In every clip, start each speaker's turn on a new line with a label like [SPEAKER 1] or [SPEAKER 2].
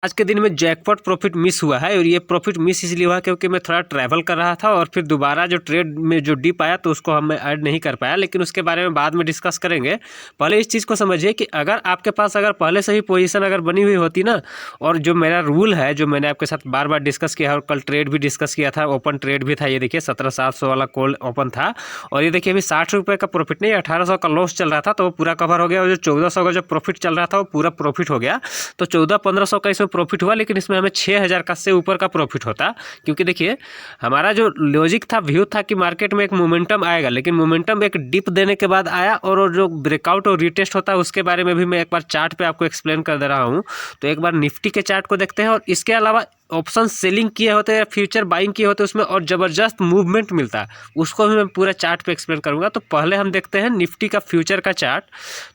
[SPEAKER 1] आज के दिन में जैकपॉट प्रॉफिट मिस हुआ है और ये प्रॉफिट मिस इसलिए हुआ क्योंकि मैं थोड़ा ट्रैवल कर रहा था और फिर दोबारा जो ट्रेड में जो डिप आया तो उसको हम ऐड नहीं कर पाया, लेकिन उसके बारे में बाद में डिस्कस करेंगे। पहले इस चीज़ को समझिए कि अगर आपके पास अगर पहले से ही पोजीशन अगर बनी हुई होती ना, और जो मेरा रूल है जो मैंने आपके साथ बार बार डिस्कस किया और कल ट्रेड भी डिस्कस किया था, ओपन ट्रेड भी था, ये देखिए 17,700 वाला कॉल ओपन था और ये देखिए अभी 60 रुपये का प्रॉफिट नहीं 1800 का लॉस चल रहा था तो वो पूरा कवर हो गया, और जो 1400 का जो प्रॉफिट चल रहा था वो पूरा प्रॉफिट हो गया। तो 1400-1500 का इसमें प्रॉफिट हुआ, लेकिन इसमें हमें 6000 का से ऊपर का प्रॉफिट होता, क्योंकि देखिए हमारा जो लॉजिक था, व्यू था कि मार्केट में एक मोमेंटम आएगा, लेकिन मोमेंटम एक डिप देने के बाद आया और जो ब्रेकआउट और रिटेस्ट होता है उसके बारे में भी मैं एक बार चार्ट पे आपको एक्सप्लेन कर दे रहा हूँ। तो एक बार निफ्टी के चार्ट को देखते हैं और इसके अलावा ऑप्शन सेलिंग किए होते हैं, फ्यूचर बाइंग किए होते हैं उसमें और ज़बरदस्त मूवमेंट मिलता है, उसको भी मैं पूरा चार्ट पे एक्सप्लेन करूँगा। तो पहले हम देखते हैं निफ्टी का फ्यूचर का चार्ट।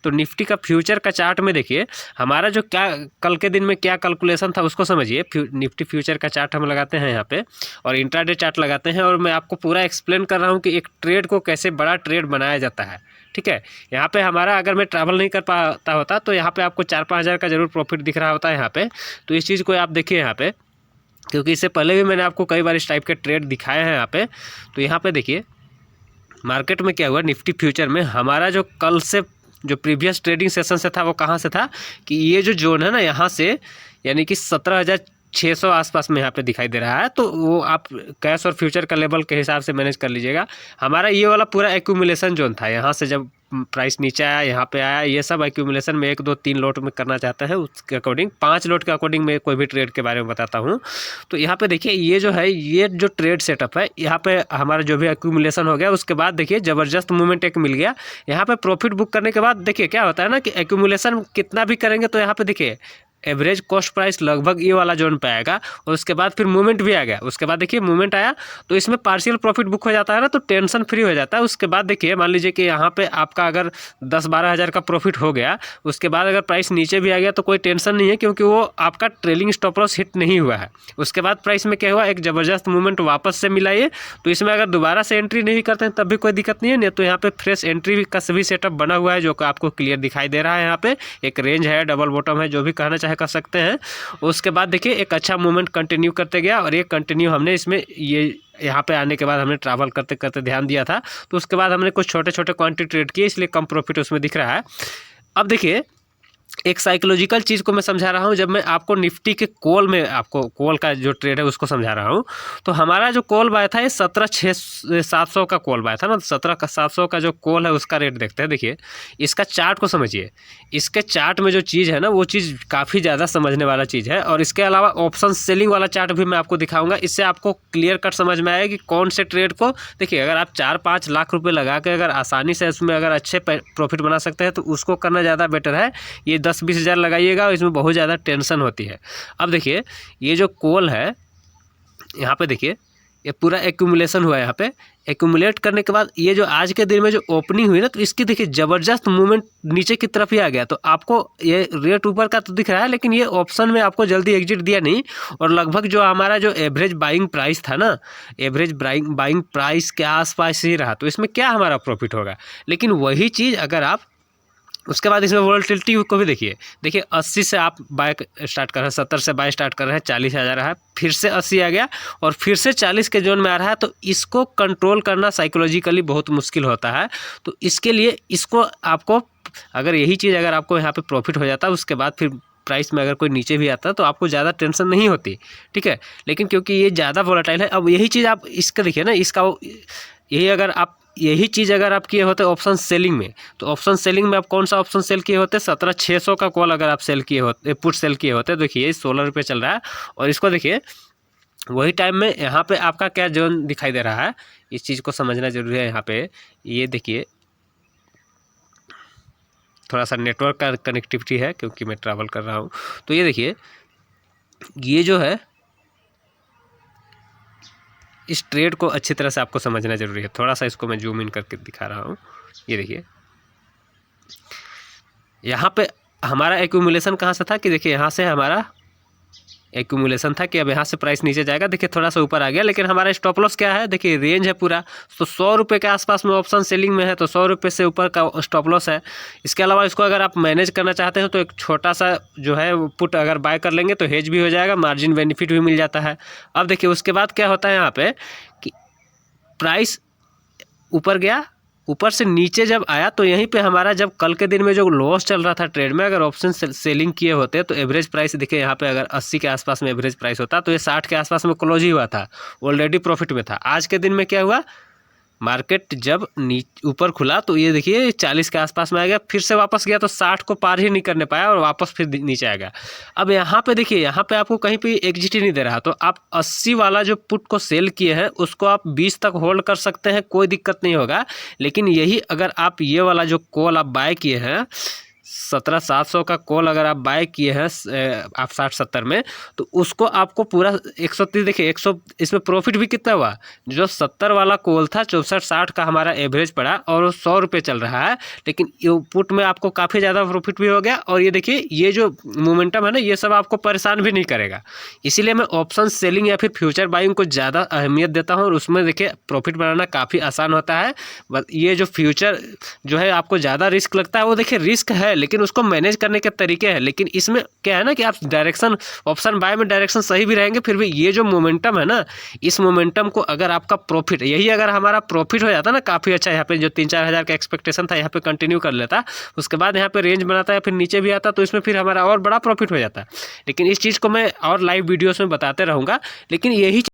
[SPEAKER 1] तो निफ्टी का फ्यूचर का चार्ट में देखिए हमारा जो क्या कल के दिन में क्या कैलकुलेशन था उसको समझिए। निफ्टी फ्यूचर का चार्ट हम लगाते हैं यहाँ पे और इंट्राडे चार्ट लगाते हैं और मैं आपको पूरा एक्सप्लेन कर रहा हूँ कि एक ट्रेड को कैसे बड़ा ट्रेड बनाया जाता है। ठीक है, यहाँ पे हमारा अगर मैं ट्रैवल नहीं कर पाता होता तो यहाँ पे आपको 4-5 हज़ार का जरूर प्रॉफिट दिख रहा होता है यहाँ पे। तो इस चीज़ को आप देखिए यहाँ पे, क्योंकि इससे पहले भी मैंने आपको कई बार इस टाइप के ट्रेड दिखाए हैं यहाँ पे। तो यहाँ पे देखिए मार्केट में क्या हुआ, निफ्टी फ्यूचर में हमारा जो कल से जो प्रीवियस ट्रेडिंग सेशन से था वो कहाँ से था कि ये जो जोन है ना यहाँ से, यानी कि 17,600 आसपास में यहाँ पे दिखाई दे रहा है। तो वो आप कैश और फ्यूचर का लेवल के हिसाब से मैनेज कर लीजिएगा। हमारा ये वाला पूरा एक्यूमुलेशन जोन था, यहाँ से जब प्राइस नीचे आया यहाँ पे आया, ये सब एक्यूमुलेशन में 1 2 3 लोट में करना चाहते हैं उसके अकॉर्डिंग 5 लोट के अकॉर्डिंग मैं कोई भी ट्रेड के बारे में बताता हूँ। तो यहाँ पे देखिए ये जो है ये जो ट्रेड सेटअप है, यहाँ पे हमारा जो भी एक्यूमुलेशन हो गया उसके बाद देखिए ज़बरदस्त मूवमेंट एक मिल गया। यहाँ पे प्रॉफिट बुक करने के बाद देखिए क्या होता है ना कि एक्यूमुलेशन कितना भी करेंगे तो यहाँ पे देखिए एवरेज कॉस्ट प्राइस लगभग ये वाला जोन पे आएगा और उसके बाद फिर मूवमेंट भी आ गया। उसके बाद देखिए मूवमेंट आया तो इसमें पार्शियल प्रॉफिट बुक हो जाता है ना, तो टेंशन फ्री हो जाता है। उसके बाद देखिए मान लीजिए कि यहाँ पे आपका अगर 10-12 हज़ार का प्रॉफिट हो गया, उसके बाद अगर प्राइस नीचे भी आ गया तो कोई टेंशन नहीं है, क्योंकि वो आपका ट्रेलिंग स्टॉप लॉस हिट नहीं हुआ है। उसके बाद प्राइस में क्या हुआ, एक ज़बरदस्त मूवमेंट वापस से मिला ये। तो इसमें अगर दोबारा से एंट्री नहीं करते हैं तब भी कोई दिक्कत नहीं है, नहीं तो यहाँ पे फ्रेश एंट्री का सभी सेटअप बना हुआ है जो कि आपको क्लियर दिखाई दे रहा है। यहाँ पे एक रेंज है, डबल बॉटम है, जो भी कहना चाहे कर सकते हैं। उसके बाद देखिए एक अच्छा मूवमेंट कंटिन्यू करते गया और ये कंटिन्यू हमने इसमें ये यहाँ पे आने के बाद हमने ट्रैवल करते करते ध्यान दिया था। तो उसके बाद हमने कुछ छोटे छोटे क्वांटिटी ट्रेड किए, इसलिए कम प्रॉफिट उसमें दिख रहा है। अब देखिए एक साइकोलॉजिकल चीज़ को मैं समझा रहा हूँ, जब मैं आपको निफ्टी के कॉल में आपको कॉल का जो ट्रेड है उसको समझा रहा हूँ। तो हमारा जो कॉल बाय था ये 17,700 का कॉल बाय था ना, 17,700 का जो कॉल है उसका रेट देखते हैं। देखिए इसका चार्ट को समझिए, इसके चार्ट में जो चीज़ है ना वो चीज़ काफ़ी ज़्यादा समझने वाला चीज़ है। और इसके अलावा ऑप्शन सेलिंग वाला चार्ट भी मैं आपको दिखाऊंगा, इससे आपको क्लियर कट समझ में आएगा कि कौन से ट्रेड को देखिए अगर आप 4-5 लाख रुपये लगा के अगर आसानी से उसमें अगर अच्छे प्रॉफिट बना सकते हैं तो उसको करना ज़्यादा बेटर है। ये 10-20 हज़ार लगाइएगा और इसमें बहुत ज़्यादा टेंशन होती है। अब देखिए ये जो कॉल है यहाँ पे देखिए ये पूरा एक्यूमुलेशन हुआ है। यहाँ पे एक्यूमुलेट करने के बाद ये जो आज के दिन में जो ओपनिंग हुई ना, तो इसकी देखिए ज़बरदस्त मूवमेंट नीचे की तरफ ही आ गया। तो आपको ये रेट ऊपर का तो दिख रहा है, लेकिन ये ऑप्शन में आपको जल्दी एग्जिट दिया नहीं और लगभग जो हमारा जो एवरेज बाइंग प्राइस था ना, एवरेज बाइंग प्राइस के आसपास ही रहा। तो इसमें क्या हमारा प्रॉफिट होगा, लेकिन वही चीज़ अगर आप उसके बाद इसमें वोलेटिलिटी को भी देखिए। देखिए 80 से आप बाय स्टार्ट कर रहे हैं, 70 से बाय स्टार्ट कर रहे हैं, 40 आ जा रहा है, फिर से 80 आ गया और फिर से 40 के जोन में आ रहा है। तो इसको कंट्रोल करना साइकोलॉजिकली बहुत मुश्किल होता है। तो इसके लिए इसको आपको अगर यही चीज़ अगर आपको यहाँ पे प्रॉफिट हो जाता है, उसके बाद फिर प्राइस में अगर कोई नीचे भी आता है तो आपको ज़्यादा टेंशन नहीं होती। ठीक है, लेकिन क्योंकि ये ज़्यादा वोलेटाइल है, अब यही चीज़ आप इसका देखिए ना, इसका यही अगर आप यही चीज़ अगर आप किए होते ऑप्शन सेलिंग में, तो ऑप्शन सेलिंग में आप कौन सा ऑप्शन सेल किए होते, 17,600 का कॉल अगर आप सेल किए होते, पुट सेल किए होते, देखिए 16 रुपये चल रहा है। और इसको देखिए वही टाइम में यहाँ पे आपका क्या जोन दिखाई दे रहा है, इस चीज़ को समझना जरूरी है। यहाँ पे ये देखिए थोड़ा सा नेटवर्क का कनेक्टिविटी है क्योंकि मैं ट्रैवल कर रहा हूँ। तो ये देखिए ये जो है इस ट्रेड को अच्छी तरह से आपको समझना जरूरी है। थोड़ा सा इसको मैं जूम इन करके दिखा रहा हूँ। ये देखिए यहाँ पे हमारा एक्यूमुलेशन कहाँ से था कि देखिए यहाँ से हमारा एक्यूमुलेशन था कि अब यहाँ से प्राइस नीचे जाएगा। देखिए थोड़ा सा ऊपर आ गया, लेकिन हमारा स्टॉप लॉस क्या है, देखिए रेंज है पूरा, तो 100 रुपये के आसपास में ऑप्शन सेलिंग में है, तो 100 रुपये से ऊपर का स्टॉप लॉस है। इसके अलावा इसको अगर आप मैनेज करना चाहते हो तो एक छोटा सा जो है पुट अगर बाय कर लेंगे तो हेज भी हो जाएगा, मार्जिन बेनिफिट भी मिल जाता है। अब देखिए उसके बाद क्या होता है यहाँ पे कि प्राइस ऊपर गया, ऊपर से नीचे जब आया तो यहीं पे हमारा जब कल के दिन में जो लॉस चल रहा था ट्रेड में, अगर ऑप्शन सेलिंग किए होते तो एवरेज प्राइस देखिए यहाँ पे अगर 80 के आसपास में एवरेज प्राइस होता तो ये 60 के आसपास में क्लोज ही हुआ था, ऑलरेडी प्रॉफिट में था। आज के दिन में क्या हुआ, मार्केट जब ऊपर खुला तो ये देखिए 40 के आसपास में आ गया, फिर से वापस गया तो 60 को पार ही नहीं करने पाया और वापस फिर नीचे आ गया। अब यहाँ पे देखिए, यहाँ पे आपको कहीं पे एग्जिट ही नहीं दे रहा, तो आप 80 वाला जो पुट को सेल किए हैं उसको आप 20 तक होल्ड कर सकते हैं, कोई दिक्कत नहीं होगा। लेकिन यही अगर आप ये वाला जो कॉल आप बाय किए हैं 17,700 का कॉल अगर आप बाय किए हैं आप 60-70 में, तो उसको आपको पूरा 130 देखिए 100 इसमें प्रॉफिट भी कितना हुआ, जो 70 वाला कॉल था 64-60 का हमारा एवरेज पड़ा और वो 100 रुपये चल रहा है, लेकिन ये पुट में आपको काफ़ी ज़्यादा प्रॉफिट भी हो गया। और ये देखिए ये जो मोमेंटम है ना, ये सब आपको परेशान भी नहीं करेगा, इसीलिए मैं ऑप्शन सेलिंग या फिर फ्यूचर बाइंग को ज़्यादा अहमियत देता हूँ और उसमें देखिए प्रॉफिट बनाना काफ़ी आसान होता है। बस ये जो फ्यूचर जो है आपको ज़्यादा रिस्क लगता है, वो देखिए रिस्क है लेकिन उसको मैनेज करने के तरीके हैं। लेकिन इसमें क्या है ना कि आप डायरेक्शन ऑप्शन बाय में डायरेक्शन सही भी रहेंगे, फिर भी ये जो मोमेंटम है ना, इस मोमेंटम को अगर आपका प्रॉफिट, यही अगर हमारा प्रॉफिट हो जाता ना काफ़ी अच्छा, यहाँ पे जो 3-4 हज़ार का एक्सपेक्टेशन था यहाँ पे कंटिन्यू कर लेता, उसके बाद यहाँ पे रेंज बनाता है फिर नीचे भी आता, तो इसमें फिर हमारा और बड़ा प्रॉफिट हो जाता। लेकिन इस चीज़ को मैं और लाइव वीडियोज़ में बताते रहूँगा। लेकिन यही